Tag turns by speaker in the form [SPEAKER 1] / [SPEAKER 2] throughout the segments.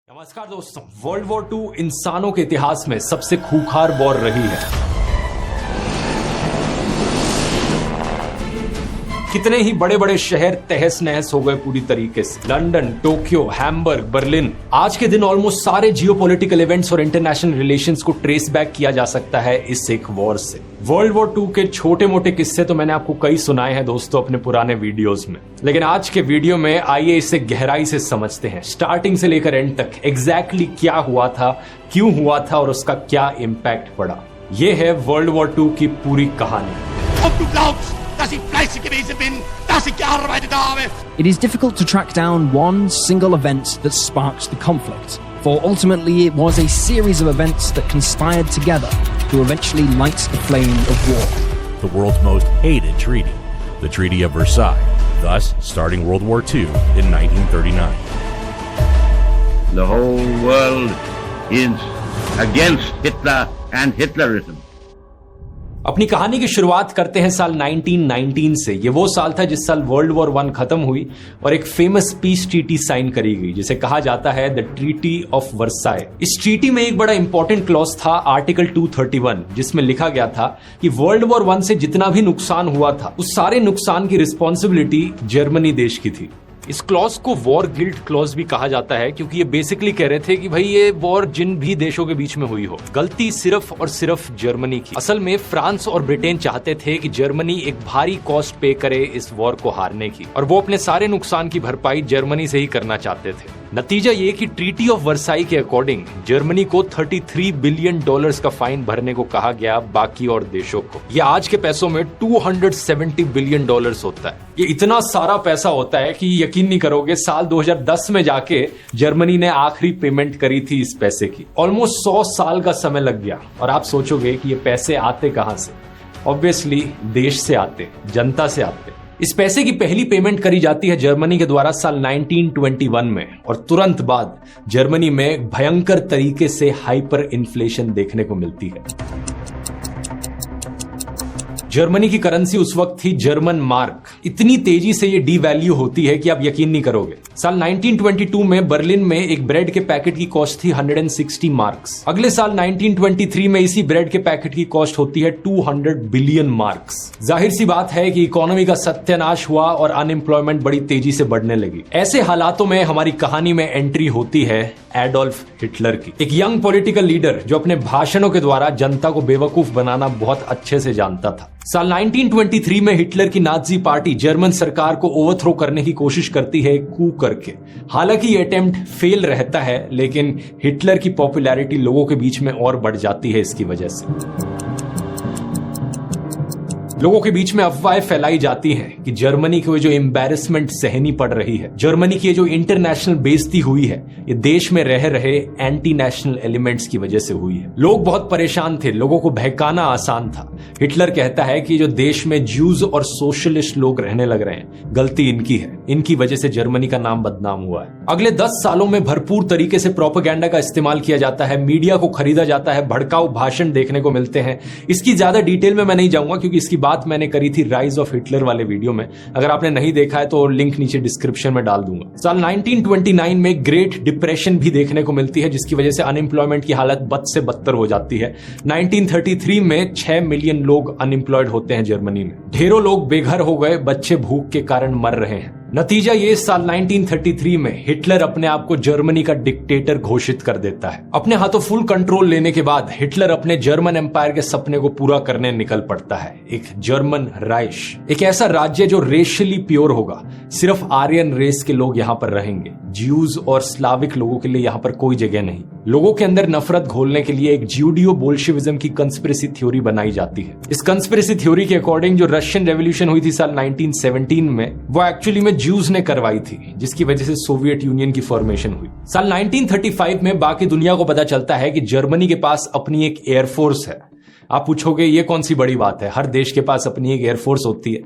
[SPEAKER 1] नमस्कार दोस्तों, world war 2 इंसानों के इतिहास में सबसे खूंखार वॉर रही है। कितने ही बड़े बड़े शहर तहस नहस हो गए पूरी तरीके से। London, Tokyo, Hamburg, Berlin. आज के दिन ऑलमोस्ट सारे जियोपॉलिटिकल इवेंट्स और इंटरनेशनल रिलेशंस को ट्रेस बैक किया जा सकता है इस एक वॉर से। वर्ल्ड वॉर 2 के छोटे मोटे किस्से तो मैंने आपको कई सुनाए हैं दोस्तों अपने पुराने वीडियोस में, लेकिन आज के वीडियो में आइए इसे गहराई से समझते हैं, स्टार्टिंग से लेकर एंड तक एग्जैक्टली क्या हुआ था, क्यों हुआ था और उसका क्या इम्पैक्ट पड़ा। यह है वर्ल्ड वॉर 2 की पूरी कहानी।
[SPEAKER 2] It is difficult to track down one single event that sparked the conflict, for ultimately it was a series of events that conspired together to eventually light the flame of war.
[SPEAKER 3] The world's most hated treaty, the Treaty of Versailles, thus starting World War II in 1939.
[SPEAKER 4] The whole world is against Hitler and Hitlerism.
[SPEAKER 1] अपनी कहानी की शुरुआत करते हैं साल 1919 से। ये वो साल था जिस साल वर्ल्ड वॉर 1 खत्म हुई और एक फेमस पीस ट्रीटी साइन करी गई जिसे कहा जाता है द ट्रीटी ऑफ वर्साई। इस ट्रीटी में एक बड़ा इंपॉर्टेंट क्लॉज था आर्टिकल 231, जिसमें लिखा गया था कि वर्ल्ड वॉर 1 से जितना भी नुकसान हुआ था उस सारे नुकसान की रिस्पॉन्सिबिलिटी जर्मनी देश की थी। इस क्लॉज को वॉर गिल्ट क्लॉज भी कहा जाता है क्योंकि ये बेसिकली कह रहे थे कि भाई ये वॉर जिन भी देशों के बीच में हुई हो, गलती सिर्फ और सिर्फ जर्मनी की। असल में फ्रांस और ब्रिटेन चाहते थे कि जर्मनी एक भारी कॉस्ट पे करे इस वॉर को हारने की, और वो अपने सारे नुकसान की भरपाई जर्मनी से ही करना चाहते थे। नतीजा ये कि ट्रीटी ऑफ वर्साई के अकॉर्डिंग जर्मनी को $33 बिलियन का फाइन भरने को कहा गया बाकी और देशों को। ये आज के पैसों में $270 बिलियन होता है। ये इतना सारा पैसा होता है कि यकीन नहीं करोगे, साल 2010 में जाके जर्मनी ने आखिरी पेमेंट करी थी इस पैसे की। ऑलमोस्ट 100 साल का समय लग गया। और आप सोचोगे कि ये पैसे आते कहां से? ऑब्वियसली देश से आते, जनता से आते। इस पैसे की पहली पेमेंट करी जाती है जर्मनी के द्वारा साल 1921 में, और तुरंत बाद जर्मनी में भयंकर तरीके से हाइपर इन्फ्लेशन देखने को मिलती है। जर्मनी की करेंसी उस वक्त थी जर्मन मार्क। इतनी तेजी से ये डीवैल्यू होती है कि आप यकीन नहीं करोगे। साल 1922 में बर्लिन में एक ब्रेड के पैकेट की कॉस्ट थी 160 मार्क्स। अगले साल 1923 में इसी ब्रेड के पैकेट की कॉस्ट होती है 200 बिलियन मार्क्स। जाहिर सी बात है कि इकोनॉमी का सत्यानाश हुआ और अनएम्प्लॉयमेंट बड़ी तेजी से बढ़ने लगी। ऐसे हालातों में हमारी कहानी में एंट्री होती है एडोल्फ हिटलर की, एक यंग पॉलिटिकल लीडर जो अपने भाषणों के द्वारा जनता को बेवकूफ बनाना बहुत अच्छे से जानता था। साल 1923 में हिटलर की नाजी पार्टी जर्मन सरकार को ओवरथ्रो करने की कोशिश करती है कू करके। हालांकि ये अटेम्प्ट फेल रहता है, लेकिन हिटलर की पॉपुलैरिटी लोगों के बीच में और बढ़ जाती है। इसकी वजह से लोगों के बीच में अफवाहें फैलाई जाती हैं कि जर्मनी की जो एम्बैरेसमेंट सहनी पड़ रही है, जर्मनी की जो इंटरनेशनल बेइज्जती हुई है, ये देश में रह रहे एंटी नेशनल एलिमेंट्स की वजह से हुई है। लोग बहुत परेशान थे, लोगों को बहकाना आसान था। हिटलर कहता है कि जो देश में ज्यूज और सोशलिस्ट लोग रहने लग रहे हैं, गलती इनकी है, इनकी वजह से जर्मनी का नाम बदनाम हुआ है। अगले 10 सालों में भरपूर तरीके से प्रोपेगेंडा का इस्तेमाल किया जाता है, मीडिया को खरीदा जाता है, भड़काऊ भाषण देखने को मिलते हैं। इसकी ज्यादा डिटेल में मैं नहीं जाऊंगा क्योंकि इसकी बात मैंने करी थी राइज ऑफ हिटलर वाले वीडियो में। अगर आपने नहीं देखा है तो लिंक नीचे डिस्क्रिप्शन में डाल दूंगा। साल 1929 में ग्रेट डिप्रेशन भी देखने को मिलती है, जिसकी वजह से अनएम्प्लॉयमेंट की हालत बद से बदतर हो जाती है। 1933 में 6 मिलियन लोग अनएम्प्लॉयड होते हैं जर्मनी में। ढेरों लोग बेघर हो गए, बच्चे भूख के कारण मर रहे हैं। नतीजा ये, साल 1933 में हिटलर अपने आप को जर्मनी का डिक्टेटर घोषित कर देता है। अपने हाथों फुल कंट्रोल लेने के बाद हिटलर अपने जर्मन एम्पायर के सपने को पूरा करने निकल पड़ता है। एक जर्मन राइश, एक ऐसा राज्य जो रेशियली प्योर होगा, सिर्फ आर्यन रेस के लोग यहां पर रहेंगे। ज्यूज और स्लाविक लोगों के लिए यहां पर कोई जगह नहीं। लोगों के अंदर नफरत घोलने के लिए एक ज्यूडियो बोल्शेविज्म की कंस्पिरेसी थ्योरी बनाई जाती है। इस कंस्पिरेसी थ्योरी के अकॉर्डिंग जो रशियन रेवोल्यूशन हुई थी साल 1917 में, वो एक्चुअली में ज्यूज ने करवाई थी, जिसकी वजह से सोवियत यूनियन की फॉर्मेशन हुई। साल 1935 में बाकी दुनिया को पता चलता है कि जर्मनी के पास अपनी एक एयरफोर्स है। आप पूछोगे ये कौन सी बड़ी बात है, हर देश के पास अपनी एक एयरफोर्स होती है।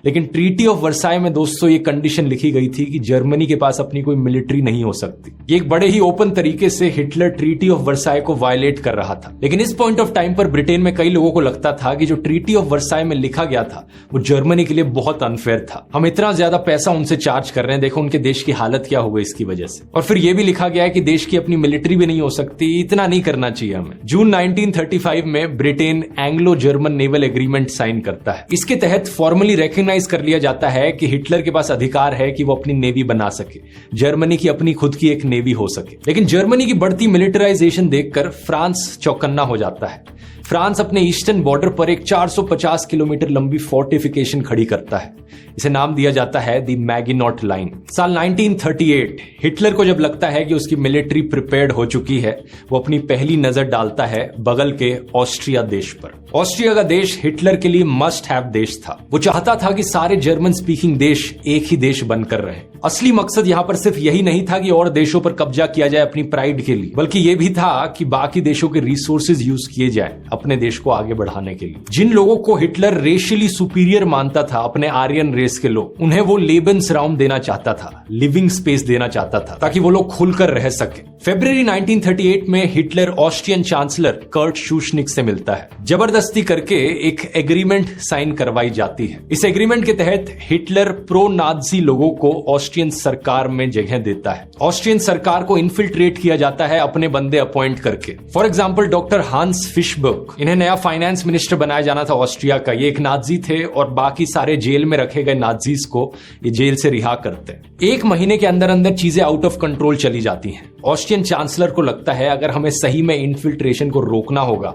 [SPEAKER 1] लेकिन ट्रीटी ऑफ वर्साई में दोस्तों ये कंडीशन लिखी गई थी कि जर्मनी के पास अपनी कोई मिलिट्री नहीं हो सकती। ये एक बड़े ही ओपन तरीके से हिटलर ट्रीटी ऑफ वर्साई को वायलेट कर रहा था। लेकिन इस पॉइंट ऑफ टाइम पर ब्रिटेन में कई लोगों को लगता था कि जो ट्रीटी ऑफ वर्साई में लिखा गया था वो जर्मनी के लिए बहुत अनफेयर था। हम इतना ज्यादा पैसा उनसे चार्ज कर रहे हैं, देखो उनके देश की हालत क्या हो गई इसकी वजह से। और फिर यह भी लिखा गया है कि देश की अपनी मिलिट्री भी नहीं हो सकती, इतना नहीं करना चाहिए हमें। जून 1935 में Britain Anglo German naval agreement sign करता है। इसके तहत फॉर्मली रिकॉग्नाइज कर लिया जाता है कि हिटलर के पास अधिकार है कि वो अपनी नेवी बना सके, जर्मनी की अपनी खुद की एक नेवी हो सके। लेकिन जर्मनी की बढ़ती मिलिटराइजेशन देखकर फ्रांस चौकन्ना हो जाता है। फ्रांस अपने ईस्टर्न बॉर्डर पर एक 450 किलोमीटर लंबी फोर्टिफिकेशन खड़ी करता है। इसे नाम दिया जाता है दी मैगिनॉट लाइन। साल 1938 हिटलर को जब लगता है कि उसकी मिलिट्री प्रिपेयर्ड हो चुकी है, वो अपनी पहली नजर डालता है बगल के ऑस्ट्रिया देश पर। ऑस्ट्रिया का देश हिटलर के लिए मस्ट हैव देश था। वो चाहता था कि सारे जर्मन स्पीकिंग देश एक ही देश बनकर रहे। असली मकसद यहां पर सिर्फ यही नहीं था कि और देशों पर कब्जा किया जाए अपनी प्राइड के लिए, बल्कि यह भी था कि बाकी देशों के रिसोर्सेज यूज किए जाए अपने देश को आगे बढ़ाने के लिए। जिन लोगों को हिटलर रेशियली सुपीरियर मानता था, अपने आर्यन रेस के लोग, उन्हें वो लेबेंसराउम देना चाहता था, लिविंग स्पेस देना चाहता था, ताकि वो लोग खुलकर रह सके। फरवरी 1938 में हिटलर ऑस्ट्रियन चांसलर कर्ट शूशनिक से मिलता है। जबरदस्ती करके एक एग्रीमेंट साइन करवाई जाती है। इस एग्रीमेंट के तहत हिटलर प्रो नाजी लोगों को ऑस्ट्रियन सरकार में जगह देता है। ऑस्ट्रियन सरकार को इन्फिल्ट्रेट किया जाता है अपने बंदे अपॉइंट करके। फॉर एग्जाम्पल डॉक्टर हांस फिशबर्ग, इन्हें नया फाइनेंस मिनिस्टर बनाया जाना था ऑस्ट्रिया का। ये एक नाजी थे और बाकी सारे जेल में रखे गए नाजीज को ये जेल से रिहा करते हैं। एक महीने के अंदर अंदर चीजें आउट ऑफ कंट्रोल चली जाती हैं। ऑस्ट्रियन चांसलर को लगता है अगर हमें सही में इन्फिल्ट्रेशन को रोकना होगा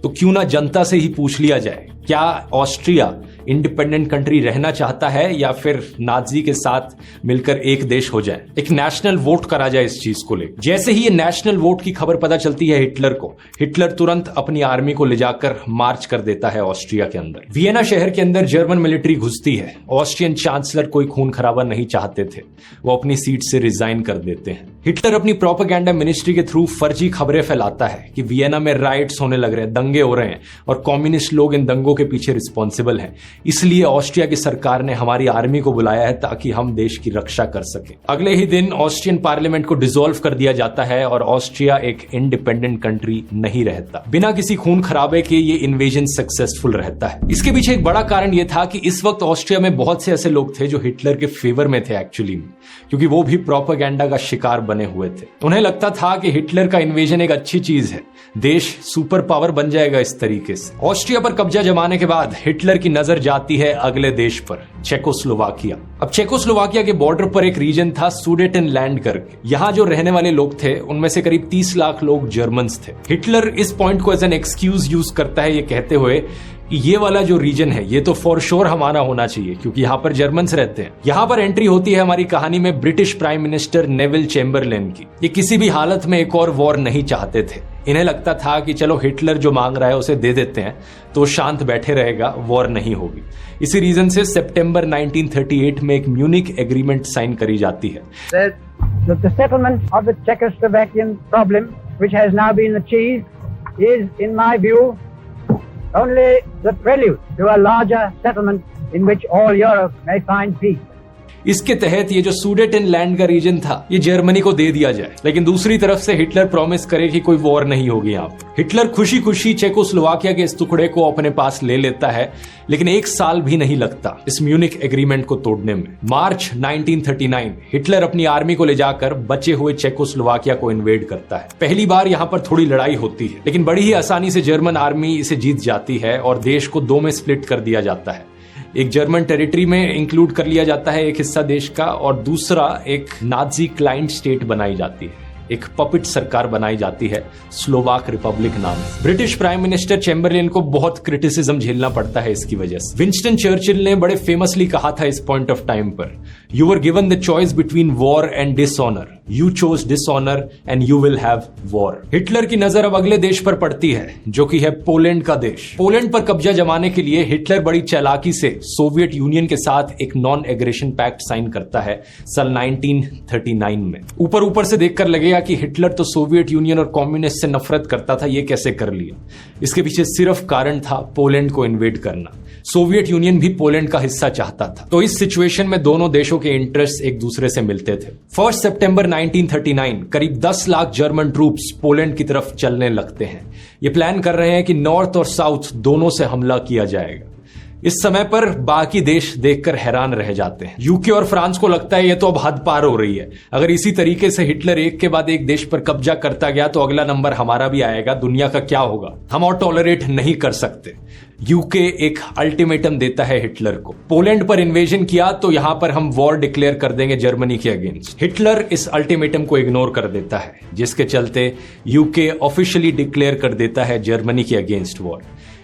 [SPEAKER 1] तो क्यों ना जनता से ही पूछ लिया जाए, क्या ऑस्ट्रिया इंडिपेंडेंट कंट्री रहना चाहता है या फिर नाजी के साथ मिलकर एक देश हो जाए। एक नेशनल वोट करा जाए इस चीज को लेकर। जैसे ही ये नेशनल वोट की खबर पता चलती है हिटलर को, हिटलर तुरंत अपनी आर्मी को ले जाकर मार्च कर देता है ऑस्ट्रिया के अंदर। वियना शहर के अंदर जर्मन मिलिट्री घुसती है। ऑस्ट्रियन चांसलर कोई खून खराबा नहीं चाहते थे, वो अपनी सीट से रिजाइन कर देते हैं। हिटलर अपनी प्रोपेगेंडा मिनिस्ट्री के थ्रू फर्जी खबरें फैलाता है कि वियना में राइट्स होने लग रहे हैं, दंगे हो रहे हैं और कम्युनिस्ट लोग इन दंगों के पीछे रिस्पॉन्सिबल हैं। इसलिए ऑस्ट्रिया की सरकार ने हमारी आर्मी को बुलाया है ताकि हम देश की रक्षा कर सके। अगले ही दिन ऑस्ट्रियन पार्लियामेंट को डिसॉल्व कर दिया जाता है और ऑस्ट्रिया एक इंडिपेंडेंट कंट्री नहीं रहता। बिना किसी खून खराबे के ये इन्वेजन सक्सेसफुल रहता है। इसके पीछे एक बड़ा कारण यह था कि इस वक्त ऑस्ट्रिया में बहुत से ऐसे लोग थे जो हिटलर के फेवर में थे एक्चुअली में, क्योंकि वो भी प्रोपेगेंडा का शिकार बने हुए थे। उन्हें लगता था कि हिटलर का इन्वेजन एक अच्छी चीज है, देश सुपर पावर बन जाएगा इस तरीके से। ऑस्ट्रिया पर कब्जा जमाने के बाद हिटलर की नजर जाती है अगले देश पर, चेकोस्लोवाकिया। अब चेकोस्लोवाकिया के बॉर्डर पर एक रीजन था सुडेटेनलैंड करके। यहाँ जो रहने वाले लोग थे उनमें से करीब 30 लाख लोग जर्मन्स थे। हिटलर इस पॉइंट को एज एन एक्सक्यूज यूज करता है ये कहते हुए कि ये वाला जो रीजन है ये तो फॉर श्योर हमारा होना चाहिए क्योंकि यहाँ पर जर्मन्स रहते हैं। यहाँ पर एंट्री होती है हमारी कहानी में British prime minister Neville Chamberlain की। ये किसी भी हालत में एक और वॉर नहीं चाहते थे। इन्हें लगता था कि चलो हिटलर जो मांग रहा है उसे दे देते हैं तो शांत बैठे रहेगा, वॉर नहीं होगी। इसी रीजन से सितंबर 1938 में एक म्यूनिक एग्रीमेंट साइन करी जाती है।
[SPEAKER 5] The settlement of the Czechoslovakian problem, which has now been achieved, is, in my view, only the prelude to a larger settlement in which all Europe may find peace.
[SPEAKER 1] इसके तहत ये जो Sudetenland का reason था ये Germany को दे दिया जाए, लेकिन दूसरी तरफ से हिटलर प्रॉमिस करे कि कोई वॉर नहीं होगी यहाँ पर। हिटलर खुशी खुशी चेकोस्लोवाकिया के इस टुकड़े को अपने पास ले लेता है, लेकिन एक साल भी नहीं लगता इस म्यूनिक एग्रीमेंट को तोड़ने में। मार्च 1939 हिटलर अपनी आर्मी को ले जाकर बचे हुए चेकोस्लोवाकिया को इन्वेड करता है। पहली बार यहाँ पर थोड़ी लड़ाई होती है, लेकिन बड़ी ही आसानी से जर्मन आर्मी इसे जीत जाती है और देश को दो में स्प्लिट कर दिया जाता है। एक जर्मन टेरिटरी में इंक्लूड कर लिया जाता है एक हिस्सा देश का, और दूसरा एक नाजी क्लाइंट स्टेट बनाई जाती है, एक पपिट सरकार बनाई जाती है स्लोवाक रिपब्लिक नाम से। ब्रिटिश प्राइम मिनिस्टर चेम्बरलेन को बहुत क्रिटिसिज्म झेलना पड़ता है इसकी वजह से। विंस्टन चर्चिल ने बड़े फेमसली कहा था इस पॉइंट ऑफ टाइम पर, you were given the choice between war and dishonour, you chose dishonour and you will have war. Hitler की नजर अब अगले देश पर पड़ती है, जो कि है पोलैंड का देश। पोलैंड पर कब्जा जमाने के लिए हिटलर बड़ी चालाकी से सोवियत यूनियन के साथ एक नॉन एग्रेशन पैक्ट साइन करता है साल 1939 में। ऊपर ऊपर से देखकर लगेगा कि हिटलर तो सोवियत यूनियन और कम्युनिस्ट से नफरत करता था, ये कैसे कर लिया। इसके पीछे सिर्फ कारण था पोलैंड को इन्वेड करना। सोवियत यूनियन भी पोलैंड का हिस्सा चाहता था, तो इस सिचुएशन में दोनों देशों के इंटरेस्ट एक दूसरे से मिलते थे। 1 सितंबर 1939 करीब 10 लाख जर्मन ट्रूप्स पोलैंड की तरफ चलने लगते हैं। ये प्लान कर रहे हैं कि नॉर्थ और साउथ दोनों से हमला किया जाएगा। इस समय पर बाकी देश देखकर हैरान रह जाते हैं। यूके और फ्रांस को लगता है ये तो अब हद पार हो रही है। अगर इसी तरीके से हिटलर एक के बाद एक देश पर कब्जा करता गया तो अगला नंबर हमारा भी आएगा, दुनिया का क्या होगा, हम और टॉलरेट नहीं कर सकते। यूके एक अल्टीमेटम देता है हिटलर को, पोलैंड पर इन्वेजन किया तो यहां पर हम वॉर डिक्लेयर कर देंगे जर्मनी के अगेंस्ट। हिटलर इस अल्टीमेटम को इग्नोर कर देता है, जिसके चलते यूके ऑफिशियली डिक्लेयर कर देता है जर्मनी के अगेंस्ट वॉर।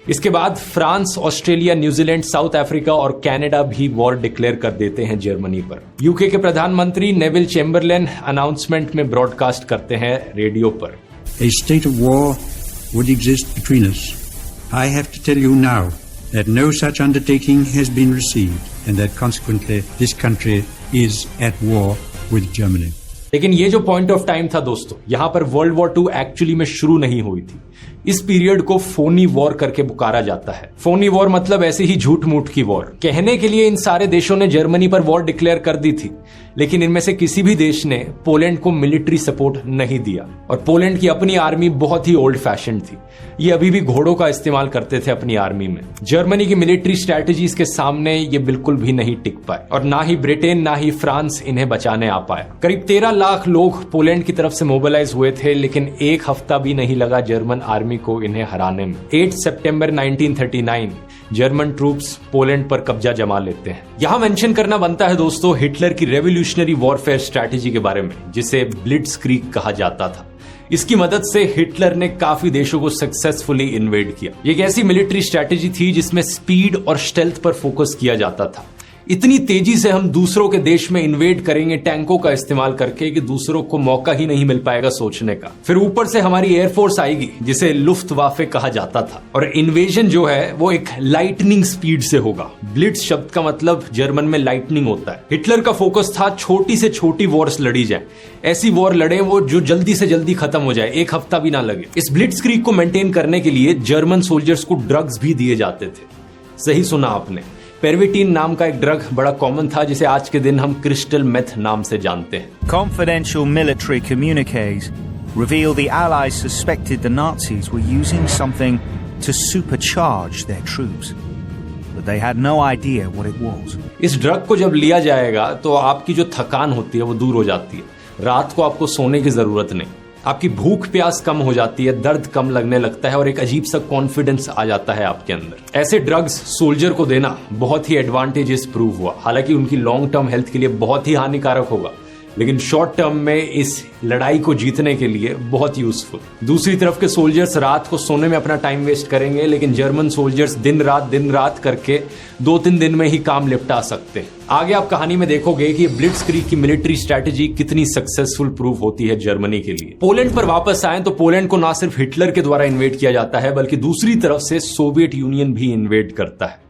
[SPEAKER 1] इसके बाद France, Australia, New Zealand, south Africa और कनाडा भी वॉर डिक्लेयर कर देते हैं जर्मनी पर। यूके के प्रधानमंत्री नेविल चैम्बरलेन अनाउंसमेंट में ब्रॉडकास्ट करते हैं रेडियो पर।
[SPEAKER 6] A state of war would exist between us. I have to tell you now that no such undertaking has been received and that consequently this country is at war with Germany.
[SPEAKER 1] लेकिन ये जो point of time था दोस्तों, यहां पर world war 2 actually में शुरू नहीं हुई थी। इस पीरियड को फोनी वॉर करके पुकारा जाता है। फोनी वॉर मतलब ऐसे ही झूठ मूठ की वॉर। कहने के लिए इन सारे देशों ने जर्मनी पर वॉर डिक्लेयर कर दी थी, लेकिन इनमें से किसी भी देश ने पोलैंड को मिलिट्री सपोर्ट नहीं दिया। और पोलैंड की अपनी आर्मी बहुत ही ओल्ड फैशन थी, ये अभी भी घोड़ों का इस्तेमाल करते थे अपनी आर्मी में। जर्मनी की मिलिट्री स्ट्रैटेजीज के सामने ये बिल्कुल भी नहीं टिक पाए, और ना ही ब्रिटेन ना ही फ्रांस इन्हें बचाने आ पाया। करीब 13 लाख लोग पोलैंड की तरफ से मोबिलाइज हुए थे, लेकिन एक हफ्ता भी नहीं लगा जर्मन आर्मी को इन्हें हराने में। 8 सितंबर 1939 जर्मन ट्रूप्स पोलैंड पर कब्जा जमा लेते हैं। यहां मेंशन करना बनता है दोस्तों हिटलर की रेवोल्यूशनरी वॉरफेयर स्ट्रैटेजी के बारे में, जिसे ब्लिट्जक्रीग कहा जाता था। इसकी मदद से हिटलर ने काफी देशों को सक्सेसफुली इन्वेड किया। ये एक ऐसी मिलिट्री स्ट्रैटेजी थी जिसमें स्पीड और स्टेल्थ पर फोकस किया जाता था। इतनी तेजी से हम दूसरों के देश में इन्वेड करेंगे टैंकों का इस्तेमाल करके कि दूसरों को मौका ही नहीं मिल पाएगा सोचने का। फिर ऊपर से हमारी एयरफोर्स आएगी, जिसे लुफ्टवाफे कहा जाता था, और इन्वेजन जो है वो एक लाइटनिंग स्पीड से होगा। ब्लिट्ज शब्द का मतलब जर्मन में लाइटनिंग होता है। हिटलर का फोकस था छोटी से छोटी वॉर्स लड़ी जाए, ऐसी वॉर लड़े वो जो जल्दी से जल्दी खत्म हो जाए, एक हफ्ता भी ना लगे। इस ब्लिट्जक्रीग को मेंटेन करने के लिए जर्मन सोल्जर्स को ड्रग्स भी दिए जाते थे। सही सुना आपने, पेरविटीन नाम का एक ड्रग बड़ा कॉमन था, जिसे आज के दिन हम क्रिस्टल मेथ नाम से जानते हैं।
[SPEAKER 7] Confidential military communiques reveal the Allies suspected the Nazis were using something to supercharge their troops, but they had no idea what it was.
[SPEAKER 1] इस ड्रग को जब लिया जाएगा तो आपकी जो थकान होती है वो दूर हो जाती है, रात को आपको सोने की जरूरत नहीं, आपकी भूख प्यास कम हो जाती है, दर्द कम लगने लगता है और एक अजीब सा कॉन्फिडेंस आ जाता है आपके अंदर। ऐसे ड्रग्स सोल्जर को देना बहुत ही एडवांटेजेस प्रूव हुआ। हालांकि उनकी लॉन्ग टर्म हेल्थ के लिए बहुत ही हानिकारक होगा, लेकिन शॉर्ट टर्म में इस लड़ाई को जीतने के लिए बहुत यूजफुल। दूसरी तरफ के सोल्जर्स रात को सोने में अपना टाइम वेस्ट करेंगे, लेकिन जर्मन सोल्जर्स दिन रात करके 2-3 दिन में ही काम निपटा सकते हैं। आगे आप कहानी में देखोगे कि ब्लिट्जक्रीग की मिलिट्री स्ट्रैटेजी कितनी सक्सेसफुल प्रूव होती है जर्मनी के लिए। पोलैंड पर वापस आए तो पोलैंड को ना सिर्फ हिटलर के द्वारा इन्वेड किया जाता है, बल्कि दूसरी तरफ से सोवियत यूनियन भी इन्वेड करता है।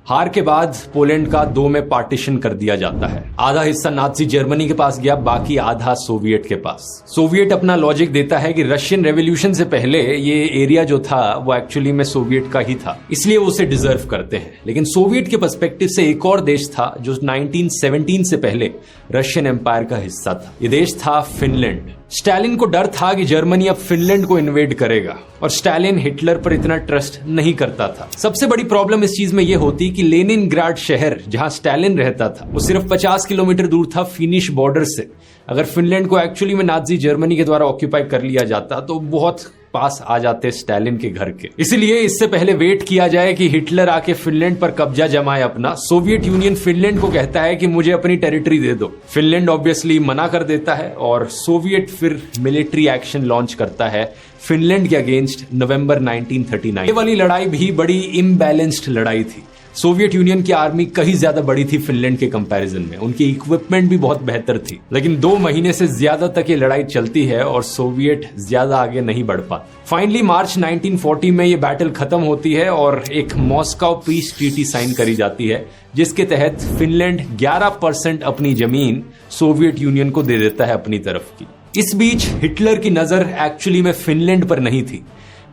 [SPEAKER 1] हार के बाद पोलैंड का 2 में पार्टीशन कर दिया जाता है। आधा हिस्सा नाजी जर्मनी के पास गया, बाकी आधा सोवियत के पास। सोवियत अपना लॉजिक देता है कि रशियन रेवोल्यूशन से पहले ये एरिया जो था वो एक्चुअली में सोवियत का ही था, इसलिए वो उसे डिजर्व करते हैं। लेकिन सोवियत के पर्सपेक्टिव से एक और देश था जो 1917 से पहले रशियन एम्पायर का हिस्सा था। ये देश था फिनलैंड। स्टालिन को डर था कि जर्मनी अब फिनलैंड को इन्वेड करेगा, और स्टालिन हिटलर पर इतना ट्रस्ट नहीं करता था। सबसे बड़ी प्रॉब्लम इस चीज में यह होती कि लेनिनग्राड शहर जहां स्टालिन रहता था वो सिर्फ 50 किलोमीटर दूर था फिनिश बॉर्डर से। अगर फिनलैंड को एक्चुअली में नाजी जर्मनी के द्वारा ऑक्यूपाई कर लिया जाता तो बहुत पास आ जाते स्टालिन के घर के। इसलिए इससे पहले वेट किया जाए कि हिटलर आके फिनलैंड पर कब्जा जमाए अपना, सोवियत यूनियन फिनलैंड को कहता है कि मुझे अपनी टेरिटरी दे दो। फिनलैंड ऑब्वियसली मना कर देता है और सोवियत फिर मिलिट्री एक्शन लॉन्च करता है फिनलैंड के अगेंस्ट नवंबर 1939। ये वाली लड़ाई भी बड़ी इम्बैलेंस्ड लड़ाई थी। सोवियत यूनियन की आर्मी कहीं ज्यादा बड़ी थी फिनलैंड के कंपैरिजन में, उनकी इक्विपमेंट भी बहुत बेहतर थी, लेकिन 2 महीने से ज्यादा तक ये लड़ाई चलती है और सोवियत ज्यादा आगे नहीं बढ़ पाते। फाइनली मार्च 1940 में ये बैटल खत्म होती है और एक मॉस्को पीस ट्रीटी साइन करी जाती है, जिसके तहत फिनलैंड 11% अपनी जमीन सोवियत यूनियन को दे देता है अपनी तरफ की। इस बीच हिटलर की नजर एक्चुअली में फिनलैंड पर नहीं थी,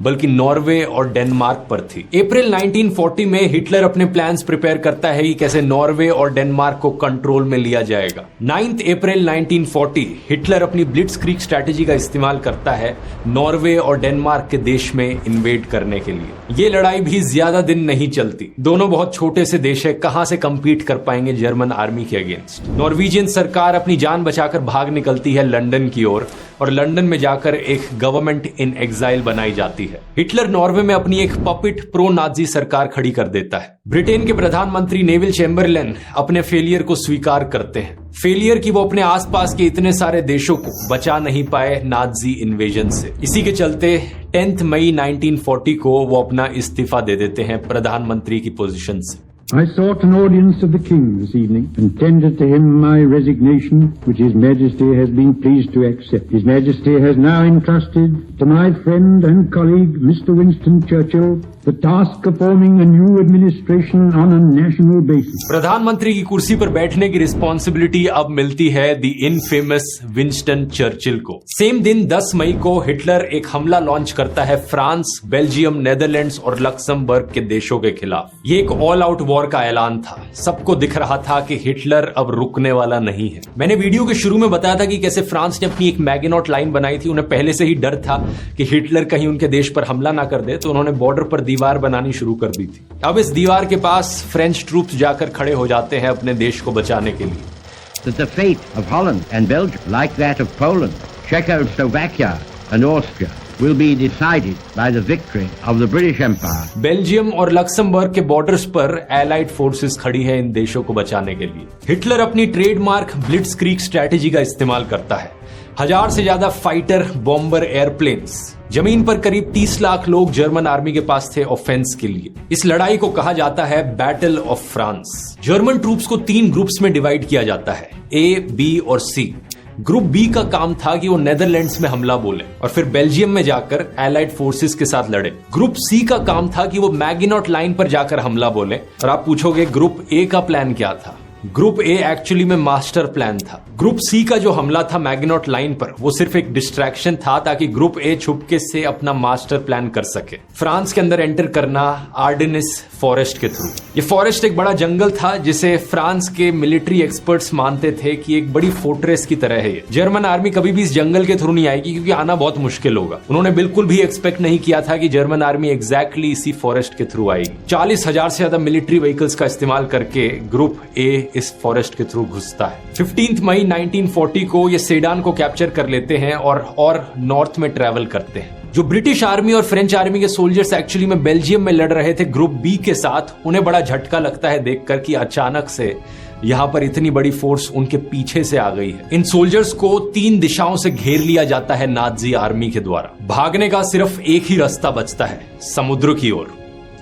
[SPEAKER 1] बल्कि नॉर्वे और डेनमार्क पर थी। अप्रैल 1940 में हिटलर अपने प्लान्स प्रिपेयर करता है कि कैसे नॉर्वे और डेनमार्क को कंट्रोल में लिया जाएगा। 9 अप्रैल 1940 हिटलर अपनी ब्लिट्जक्रीग स्ट्रैटेजी का इस्तेमाल करता है नॉर्वे और डेनमार्क के देश में इन्वेड करने के लिए। ये लड़ाई भी ज्यादा दिन नहीं चलती, दोनों बहुत छोटे से देश है, कहां से कंपीट कर पाएंगे जर्मन आर्मी के अगेंस्ट। नॉर्वेजियन सरकार अपनी जान बचाकर भाग निकलती है लंदन की ओर और लंदन में जाकर एक गवर्नमेंट इन एग्जाइल बनाई जाती है। हिटलर नॉर्वे में अपनी एक पपिट प्रो नाजी सरकार खड़ी कर देता है। ब्रिटेन के प्रधानमंत्री नेविल चैम्बरलेन अपने फेलियर को स्वीकार करते हैं, फेलियर की वो अपने आसपास के इतने सारे देशों को बचा नहीं पाए नाजी इन्वेजन से। इसी के चलते 10 मई 1940 को वो अपना इस्तीफा दे देते हैं प्रधानमंत्री की पोजीशन से।
[SPEAKER 6] I sought an audience of the King this evening and tendered to him my resignation, which His Majesty has been pleased to accept. His Majesty has now entrusted to my friend and colleague, Mr. Winston Churchill, the task of forming a new administration on a national basis.
[SPEAKER 1] प्रधानमंत्री की कुर्सी पर बैठने की responsibility अब मिलती है the infamous Winston Churchill को। सेम दिन 10 मई को हिटलर एक हमला लॉन्च करता है फ्रांस, बेल्जियम, नेदरलैंड्स और लक्समबर्ग के देशों के खिलाफ। ये एक ऑल आउट वॉर का ऐलान था। सबको दिख रहा था कि हिटलर अब रुकने वाला नहीं है। मैंने वीडियो के शुरू में बताया था कि कैसे फ्रांस ने अपनी एक मैगिनॉट लाइन बनाई थी। उन्हें पहले से ही डर था कि हिटलर कहीं उनके देश पर हमला ना कर दे, तो उन्होंने बॉर्डर पर दीवार बनानी शुरू कर दी थी। अब इस दीवार के पास फ्रेंच ट्रूप्स जाकर खड़े हो जाते हैं अपने देश को बचाने के लिए।
[SPEAKER 4] That the fate of Holland and Belgium, like that of Poland, Czechoslovakia and Austria, will be decided by the victory of the British Empire.
[SPEAKER 1] Belgium और लक्समबर्ग के बॉर्डर्स पर एलाइड फोर्सेस खड़ी है इन देशों को बचाने के लिए। हिटलर अपनी ट्रेडमार्क ब्लिट्जक्रीग स्ट्रैटेजी का इस्तेमाल करता है। 1000 से ज्यादा फाइटर बॉम्बर एयरप्लेन्स, जमीन पर करीब 30 लाख लोग जर्मन आर्मी के पास थे ऑफेंस के लिए। इस लड़ाई को कहा जाता है battle of France. German troops को 3 ग्रुप्स में डिवाइड किया जाता है, ए, बी और सी। ग्रुप बी का काम था कि वो नेदरलैंड्स में हमला बोले और फिर बेल्जियम में जाकर एलाइड फोर्सेस के साथ लड़े। ग्रुप सी का काम था कि वो मैगिनॉट लाइन पर जाकर हमला बोले। और आप पूछोगे ग्रुप ए का प्लान क्या था? ग्रुप ए एक्चुअली में मास्टर प्लान था। ग्रुप सी का जो हमला था मैगिनॉट लाइन पर, वो सिर्फ एक डिस्ट्रैक्शन था ताकि ग्रुप ए छुपके से अपना मास्टर प्लान कर सके। फ्रांस के अंदर एंटर करना आर्डेनिस फॉरेस्ट के थ्रू। ये फॉरेस्ट एक बड़ा जंगल था जिसे फ्रांस के मिलिट्री एक्सपर्ट्स मानते थे कि एक बड़ी फोर्ट्रेस की तरह है ये। जर्मन आर्मी कभी भी इस जंगल के थ्रू नहीं आएगी क्योंकि आना बहुत मुश्किल होगा। उन्होंने बिल्कुल भी एक्सपेक्ट नहीं किया था कि जर्मन आर्मी एग्जैक्टली इसी फॉरेस्ट के थ्रू आएगी। 40,000 से ज्यादा मिलिट्री व्हीकल्स का इस्तेमाल करके ग्रुप ए इस फॉरेस्ट के थ्रू घुसता है। 15 मई 1940 को ये सेडान को कैप्चर कर लेते हैं और नॉर्थ में ट्रेवल करते हैं। जो ब्रिटिश आर्मी और फ्रेंच आर्मी के सोल्जर्स एक्चुअली में बेल्जियम में लड़ रहे थे ग्रुप बी के साथ, उन्हें बड़ा झटका लगता है देखकर कि अचानक से यहां पर इतनी बड़ी फोर्स उनके पीछे से आ गई है। इन सोल्जर्स को 3 दिशाओं से घेर लिया जाता है नाजी आर्मी के द्वारा। भागने का सिर्फ एक ही रास्ता बचता है, समुद्र की ओर,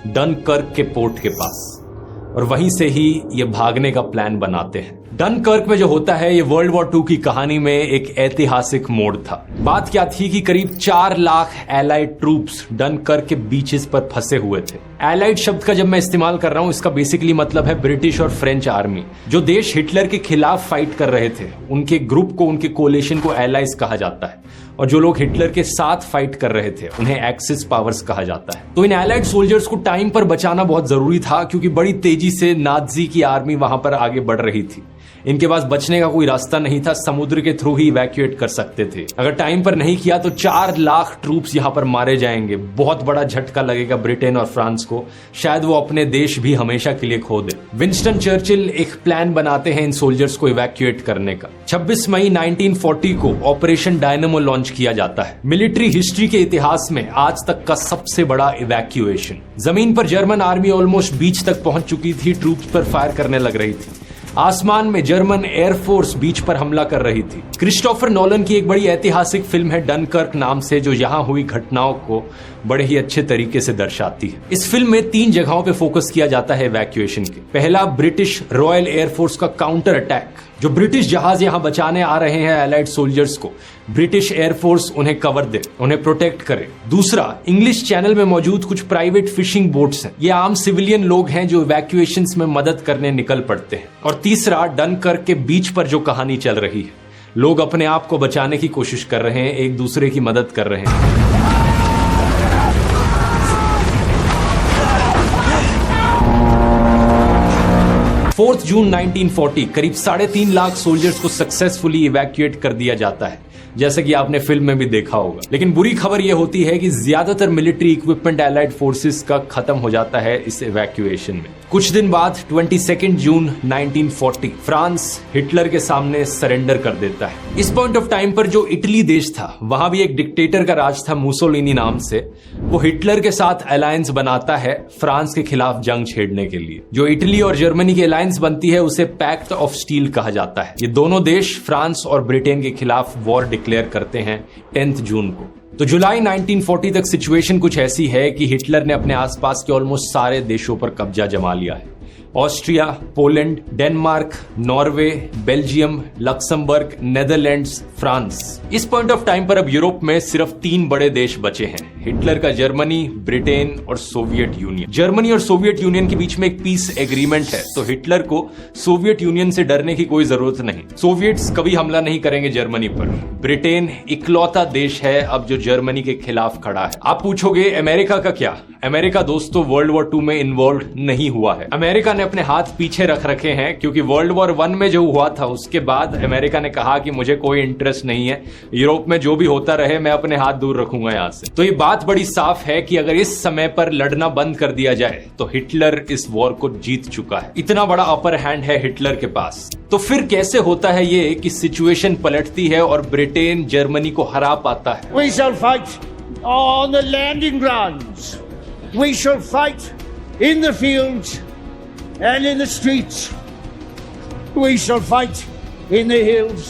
[SPEAKER 1] डनकर्क के पोर्ट के पास, और वहीं से ही ये भागने का प्लान बनाते हैं। डनकर्क में जो होता है ये वर्ल्ड वॉर 2 की कहानी में एक ऐतिहासिक मोड़ था। बात क्या थी कि करीब 4 लाख एलाइड ट्रूप्स डनकर्क के बीचेस पर फंसे हुए थे। एलाइड शब्द का जब मैं इस्तेमाल कर रहा हूं, इसका बेसिकली मतलब है ब्रिटिश और फ्रेंच आर्मी। जो देश हिटलर के खिलाफ फाइट कर रहे थे, उनके ग्रुप को, उनके कोलिशन को एलाइज कहा जाता है, और जो लोग हिटलर के साथ फाइट कर रहे थे उन्हें एक्सिस पावर्स कहा जाता है। तो इन एलाइड सोल्जर्स को टाइम पर बचाना बहुत जरूरी था क्योंकि बड़ी तेजी से नाजी की आर्मी वहां पर आगे बढ़ रही थी। इनके पास बचने का कोई रास्ता नहीं था, समुद्र के थ्रू ही इवैक्यूएट कर सकते थे। अगर टाइम पर नहीं किया तो 4 लाख ट्रूप्स यहां पर मारे जाएंगे। बहुत बड़ा झटका लगेगा ब्रिटेन और फ्रांस को, शायद वो अपने देश भी हमेशा के लिए खो दे। विंस्टन चर्चिल एक प्लान बनाते हैं इन सोल्जर्स को इवैक्यूएट करने का। 26 मई 1940 को ऑपरेशन डायनामो लॉन्च किया जाता है। मिलिट्री हिस्ट्री के इतिहास में आज तक का सबसे बड़ा इवैक्यूएशन। जमीन पर जर्मन आर्मी ऑलमोस्ट बीच तक पहुंच चुकी थी, ट्रूप्स पर फायर करने लग रही थी। आसमान में जर्मन एयरफोर्स बीच पर हमला कर रही थी। क्रिस्टोफर नोलन की एक बड़ी ऐतिहासिक फिल्म है डनकर्क नाम से, जो यहां हुई घटनाओं को बड़े ही अच्छे तरीके से दर्शाती है। इस फिल्म में 3 जगहों पे फोकस किया जाता है इवैक्यूएशन के। पहला, ब्रिटिश रॉयल एयरफोर्स का काउंटर अटैक। जो ब्रिटिश जहाज यहां बचाने आ रहे हैं एलाइड सोल्जर्स को, ब्रिटिश एयरफोर्स उन्हें कवर दे, उन्हें प्रोटेक्ट करे। दूसरा, इंग्लिश चैनल में मौजूद कुछ प्राइवेट फिशिंग बोट्स हैं। ये आम सिविलियन लोग हैं जो इवैक्यूएशंस में मदद करने निकल पड़ते हैं। और तीसरा, डनकर्क के बीच पर जो कहानी चल रही है, लोग अपने आप को बचाने की कोशिश कर रहे हैं, एक दूसरे की मदद कर रहे हैं। 4 जून 1940 करीब 3.5 लाख सोल्जर्स को सक्सेसफुली इवैक्यूएट कर दिया जाता है, जैसे कि आपने फिल्म में भी देखा होगा। लेकिन बुरी खबर यह होती है कि ज्यादातर मिलिट्री इक्विपमेंट एलाइड फोर्सेस का खत्म हो जाता है इस इवैक्यूएशन में। कुछ दिन बाद 22 जून 1940 फ्रांस हिटलर के सामने सरेंडर कर देता है। इस पॉइंट ऑफ टाइम पर जो इटली देश था, वहां भी एक डिक्टेटर का राज था मुसोलिनी नाम से। वो हिटलर के साथ अलायंस बनाता है फ्रांस के खिलाफ जंग छेड़ने के लिए। जो इटली और जर्मनी की अलायंस बनती है उसे पैक्ट ऑफ स्टील कहा जाता है। ये दोनों देश फ्रांस और ब्रिटेन के खिलाफ वॉर डिक्लेयर करते हैं 10 जून को। तो जुलाई 1940 तक सिचुएशन कुछ ऐसी है कि हिटलर ने अपने आसपास के ऑलमोस्ट सारे देशों पर कब्जा जमा लिया है। Austria, Poland, Denmark, Norway, Belgium, Luxembourg, Netherlands, France. इस पॉइंट ऑफ टाइम पर अब यूरोप में सिर्फ 3 बड़े देश बचे हैं, हिटलर का जर्मनी, ब्रिटेन और सोवियत यूनियन। जर्मनी और सोवियत यूनियन के बीच में एक पीस एग्रीमेंट है, तो हिटलर को सोवियत यूनियन से डरने की कोई जरूरत नहीं। सोवियट्स कभी हमला नहीं करेंगे जर्मनी पर। ब्रिटेन इकलौता देश है अब जो जर्मनी के खिलाफ खड़ा है। आप पूछोगे अमेरिका का क्या? अमेरिका दोस्तों वर्ल्ड वॉर 2 में इन्वॉल्व नहीं हुआ है। अमेरिका ने अपने हाथ पीछे रख रखे हैं, क्योंकि वर्ल्ड वॉर 1 में जो हुआ था उसके बाद अमेरिका ने कहा कि मुझे कोई इंटरेस्ट नहीं है, यूरोप में जो भी होता रहे, मैं अपने हाथ दूर रखूंगा यहां से। तो ये बात बड़ी साफ है कि अगर इस समय पर लड़ना बंद कर दिया जाए तो हिटलर इस वॉर को जीत चुका है। इतना बड़ा अपर हैंड है हिटलर के पास। तो फिर कैसे होता है ये कि सिचुएशन पलटती है और ब्रिटेन जर्मनी को हरा पाता है?
[SPEAKER 8] We shall fight on the landing grounds. We shall fight in the fields and in the streets. We shall fight in the hills.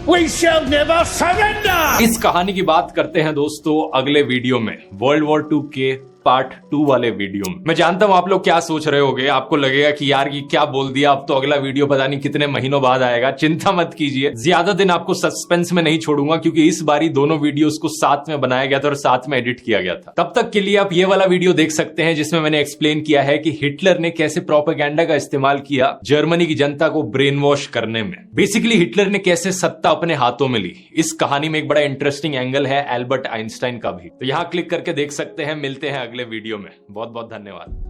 [SPEAKER 8] We shall never surrender.
[SPEAKER 1] इस कहानी की बात करते हैं दोस्तों अगले वीडियो में, वर्ल्ड वॉर 2 के पार्ट 2 वाले वीडियो में। मैं जानता हूं आप लोग क्या सोच रहे होंगे, आपको लगेगा कि यार ये क्या बोल दिया, अब तो अगला वीडियो पता नहीं कितने महीनों बाद आएगा। चिंता मत कीजिए, ज्यादा दिन आपको सस्पेंस में नहीं छोड़ूंगा, क्योंकि इस बारी दोनों वीडियोस को साथ में बनाया गया था और साथ में एडिट किया गया था। तब तक के लिए आप ये वाला वीडियो देख सकते हैं जिसमें मैंने एक्सप्लेन किया है कि हिटलर ने कैसे प्रोपेगेंडा का इस्तेमाल किया जर्मनी की जनता को ब्रेन वॉश करने में। बेसिकली हिटलर ने कैसे सत्ता अपने हाथों में ली। इस कहानी में एक बड़ा इंटरेस्टिंग एंगल है एल्बर्ट आइंस्टाइन का भी, तो यहां क्लिक करके देख सकते हैं। मिलते हैं अगले वीडियो में। बहुत बहुत धन्यवाद।